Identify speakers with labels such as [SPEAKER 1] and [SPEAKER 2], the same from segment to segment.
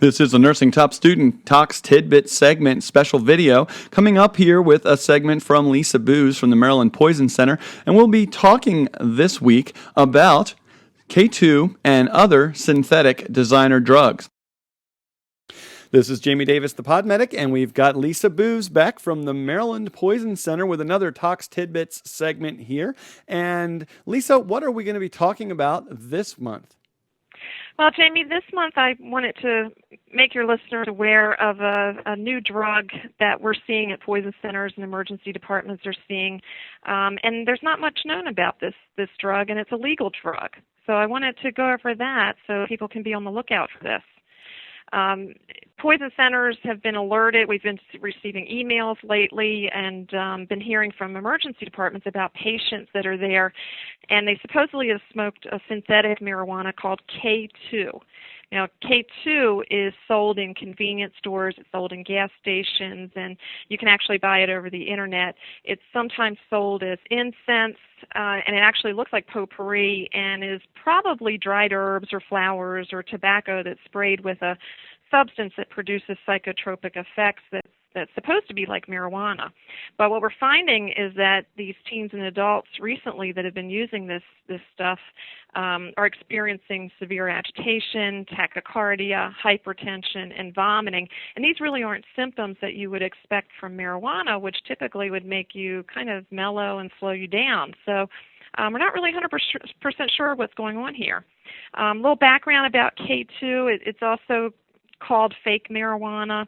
[SPEAKER 1] This is a Nursing Top Student Talks Tidbit segment special video coming up here with a segment from Lisa Booz from the Maryland Poison Center. And we'll be talking this week about K2 and other synthetic designer drugs. This is Jamie Davis, the Podmedic, and we've got Lisa Booz back from the Maryland Poison Center with another Talks Tidbits segment here. And Lisa, what are we going to be talking about this month?
[SPEAKER 2] Well, Jamie, this month I wanted to make your listeners aware of a new drug that we're seeing at poison centers and emergency departments are seeing. And there's not much known about this drug, and it's a legal drug. So I wanted to go over that so people can be on the lookout for this. Poison centers have been alerted. We've been receiving emails lately and been hearing from emergency departments about patients that are there, and they supposedly have smoked a synthetic marijuana called K2. Now, K2 is sold in convenience stores, it's sold in gas stations, and you can actually buy it over the internet. It's sometimes sold as incense, and it actually looks like potpourri and is probably dried herbs or flowers or tobacco that's sprayed with a substance that produces psychotropic effects that's supposed to be like marijuana. But what we're finding is that these teens and adults recently that have been using this stuff are experiencing severe agitation, tachycardia, hypertension, and vomiting. And these really aren't symptoms that you would expect from marijuana, which typically would make you kind of mellow and slow you down. So we're not really 100% sure what's going on here. A little background about K2. It's also called fake marijuana.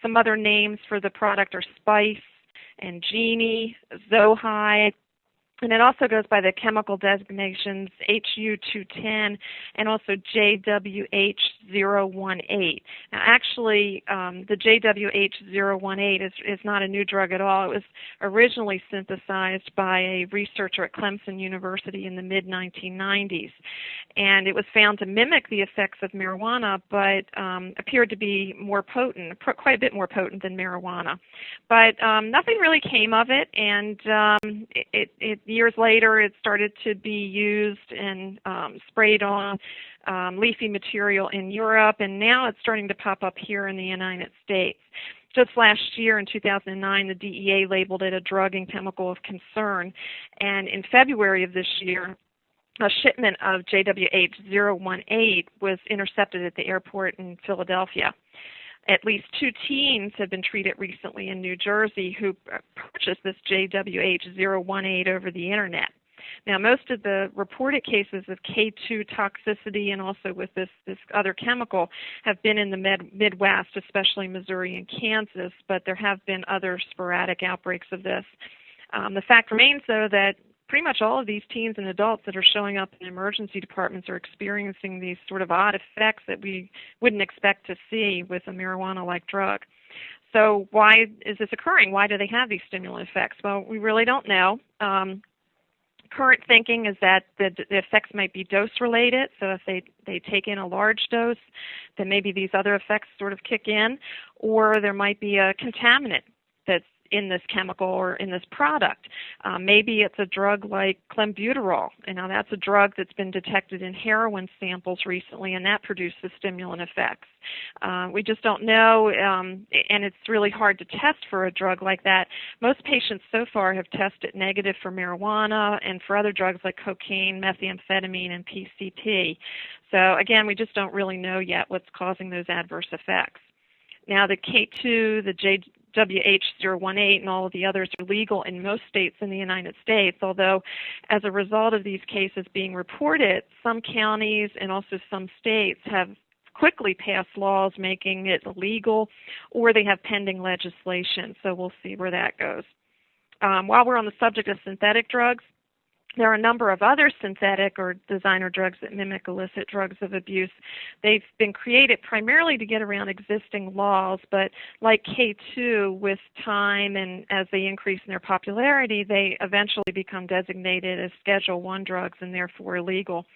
[SPEAKER 2] Some other names for the product are Spice and Genie, Zohai, and it also goes by the chemical designations HU210 and also JWH018. Now, actually, the JWH018 is not a new drug at all. It was originally synthesized by a researcher at Clemson University in the mid-1990s, and it was found to mimic the effects of marijuana, but appeared to be more potent, quite a bit more potent than marijuana. But nothing really came of it, and years later, it started to be used and sprayed on leafy material in Europe, and now it's starting to pop up here in the United States. Just last year, in 2009, the DEA labeled it a drug and chemical of concern, and in February of this year, a shipment of JWH018 was intercepted at the airport in Philadelphia. At least 2 teens have been treated recently in New Jersey who purchased this JWH018 over the internet. Now, most of the reported cases of K2 toxicity and also with this other chemical have been in the Midwest, especially Missouri and Kansas, but there have been other sporadic outbreaks of this. The fact remains, though, that pretty much all of these teens and adults that are showing up in emergency departments are experiencing these sort of odd effects that we wouldn't expect to see with a marijuana-like drug. So why is this occurring? Why do they have these stimulant effects? Well, we really don't know. Current thinking is that the effects might be dose-related, so if they take in a large dose, then maybe these other effects sort of kick in, or there might be a contaminant that's in this chemical or in this product. Maybe it's a drug like clenbuterol, and now that's a drug that's been detected in heroin samples recently, and that produces stimulant effects. We just don't know, and it's really hard to test for a drug like that. Most patients so far have tested negative for marijuana and for other drugs like cocaine, methamphetamine, and PCP. So again, we just don't really know yet what's causing those adverse effects. Now, the K2, the JWH018, and all of the others are legal in most states in the United States, although as a result of these cases being reported, some counties and also some states have quickly passed laws making it illegal, or they have pending legislation, so we'll see where that goes. While we're on the subject of synthetic drugs, there are a number of other synthetic or designer drugs that mimic illicit drugs of abuse. They've been created primarily to get around existing laws, but like K2, with time and as they increase in their popularity, they eventually become designated as Schedule I drugs and therefore illegal.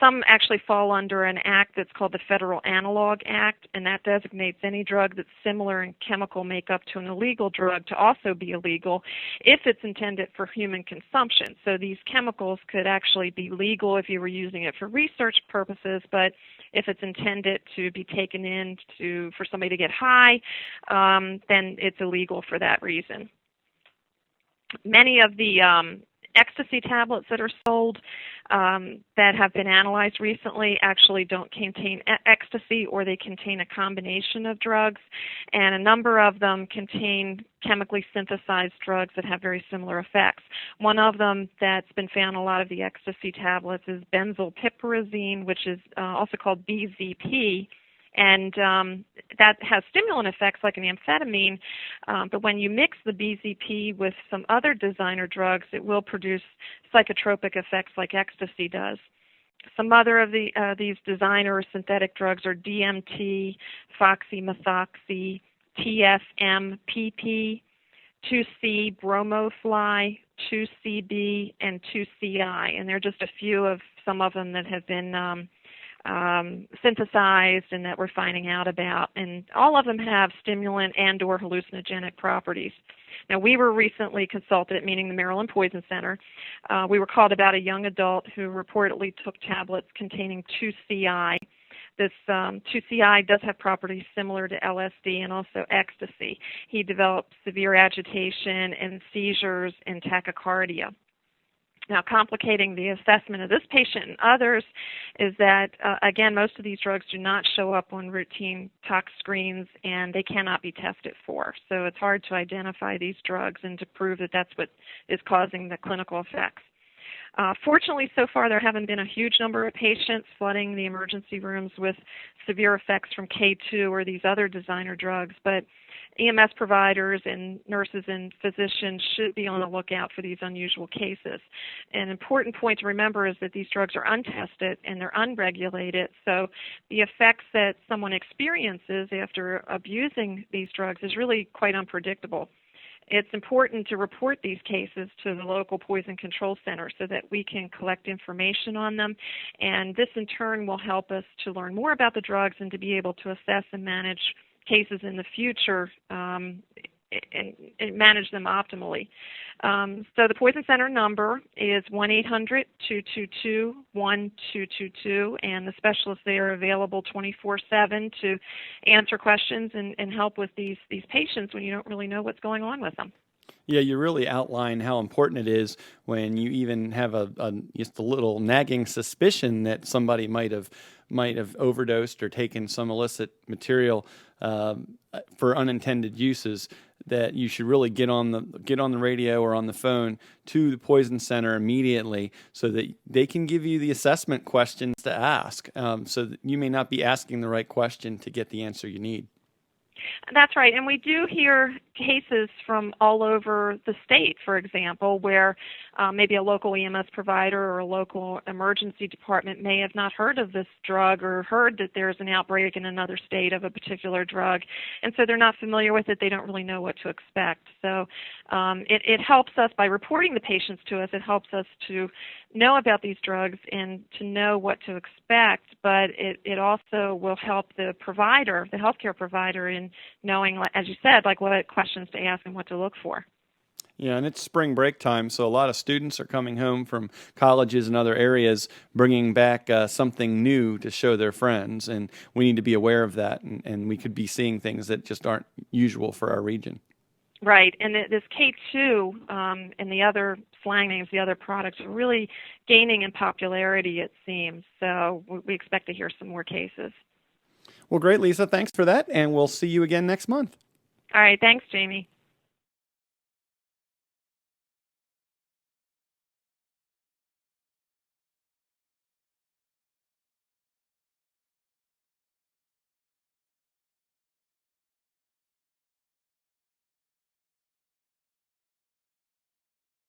[SPEAKER 2] Some actually fall under an act that's called the Federal Analog Act, and that designates any drug that's similar in chemical makeup to an illegal drug to also be illegal if it's intended for human consumption. So these these chemicals could actually be legal if you were using it for research purposes, but if it's intended to be taken in for somebody to get high, then it's illegal for that reason. Many of the ecstasy tablets that are sold that have been analyzed recently actually don't contain ecstasy, or they contain a combination of drugs, and a number of them contain chemically synthesized drugs that have very similar effects. One of them that's been found in a lot of the ecstasy tablets is benzylpiperazine, which is also called BZP, and that has stimulant effects like an amphetamine, but when you mix the BZP with some other designer drugs, it will produce psychotropic effects like ecstasy does. Some other of these designer synthetic drugs are DMT, foxymethoxy, TFMPP, 2C bromofly, 2CB, and 2CI, and they're just a few of some of them that have been synthesized and that we're finding out about, and all of them have stimulant and or hallucinogenic properties. Now, we were recently consulted, meaning the Maryland Poison Center. We were called about a young adult who reportedly took tablets containing 2CI. This 2CI does have properties similar to LSD and also ecstasy. He developed severe agitation and seizures and tachycardia. Now, complicating the assessment of this patient and others is that, again, most of these drugs do not show up on routine tox screens, and they cannot be tested for. So it's hard to identify these drugs and to prove that that's what is causing the clinical effects. Fortunately, so far, there haven't been a huge number of patients flooding the emergency rooms with severe effects from K2 or these other designer drugs, but EMS providers and nurses and physicians should be on the lookout for these unusual cases. An important point to remember is that these drugs are untested and they're unregulated, so the effects that someone experiences after abusing these drugs is really quite unpredictable. It's important to report these cases to the local poison control center so that we can collect information on them, and this in turn will help us to learn more about the drugs and to be able to assess and manage cases in the future and manage them optimally. So the Poison Center number is 1-800-222-1222, and the specialists there are available 24/7 to answer questions and help with these patients when you don't really know what's going on with them.
[SPEAKER 1] Yeah, you really outline how important it is when you even have just a little nagging suspicion that somebody might have overdosed or taken some illicit material for unintended uses, that you should really get on the radio or on the phone to the Poison Center immediately so that they can give you the assessment questions to ask, so that you may not be asking the right question to get the answer you need.
[SPEAKER 2] That's right, and we do hear cases from all over the state, for example, where maybe a local EMS provider or a local emergency department may have not heard of this drug or heard that there's an outbreak in another state of a particular drug, and so they're not familiar with it. They don't really know what to expect. So it helps us by reporting the patients to us. It helps us to know about these drugs and to know what to expect, but it also will help the provider, the healthcare provider, in knowing, as you said, like what questions to ask and what to look for.
[SPEAKER 1] Yeah, and it's spring break time, so a lot of students are coming home from colleges and other areas bringing back something new to show their friends, and we need to be aware of that, and we could be seeing things that just aren't usual for our region.
[SPEAKER 2] Right, and this K2 and the other slang names, the other products, are really gaining in popularity, it seems, so we expect to hear some more cases.
[SPEAKER 1] Well, great, Lisa. Thanks for that, and we'll see you again next month.
[SPEAKER 2] All right, thanks, Jamie.